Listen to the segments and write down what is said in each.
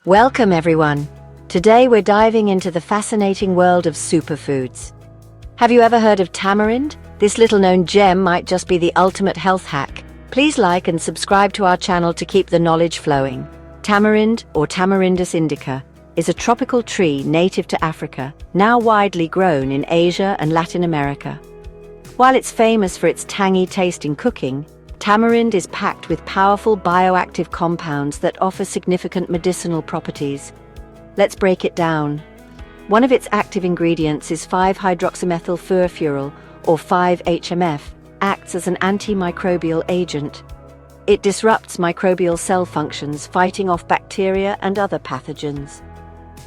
Welcome everyone! Today we're diving into the fascinating world of superfoods. Have you ever heard of tamarind? This little-known gem might just be the ultimate health hack. Please like and subscribe to our channel to keep the knowledge flowing. Tamarind, or Tamarindus indica, is a tropical tree native to Africa, now widely grown in Asia and Latin America. While it's famous for its tangy taste in cooking, tamarind is packed with powerful bioactive compounds that offer significant medicinal properties. Let's break it down. One of its active ingredients is 5-hydroxymethylfurfuryl, or 5-HMF, acts as an antimicrobial agent. It disrupts microbial cell functions, fighting off bacteria and other pathogens.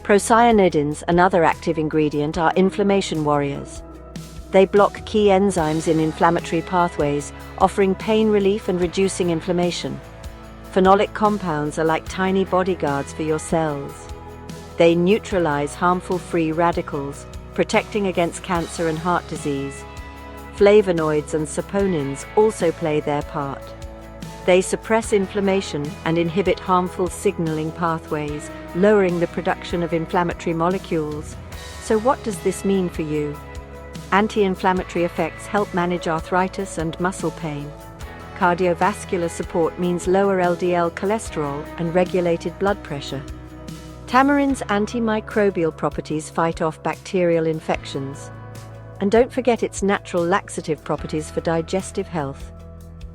Procyanidins, another active ingredient, are inflammation warriors. They block key enzymes in inflammatory pathways, offering pain relief and reducing inflammation. Phenolic compounds are like tiny bodyguards for your cells. They neutralize harmful free radicals, protecting against cancer and heart disease. Flavonoids and saponins also play their part. They suppress inflammation and inhibit harmful signaling pathways, lowering the production of inflammatory molecules. So what does this mean for you? Anti-inflammatory effects help manage arthritis and muscle pain. Cardiovascular support means lower LDL cholesterol and regulated blood pressure. Tamarind's antimicrobial properties fight off bacterial infections. And don't forget its natural laxative properties for digestive health.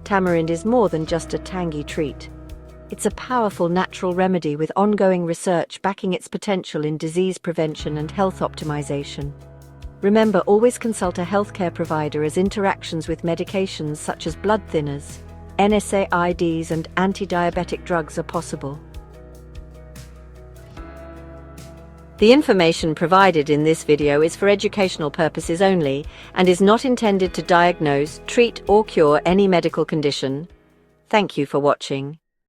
Tamarind is more than just a tangy treat. It's a powerful natural remedy with ongoing research backing its potential in disease prevention and health optimization. Remember, always consult a healthcare provider as interactions with medications such as blood thinners, NSAIDs, and anti-diabetic drugs are possible. The information provided in this video is for educational purposes only and is not intended to diagnose, treat, or cure any medical condition. Thank you for watching.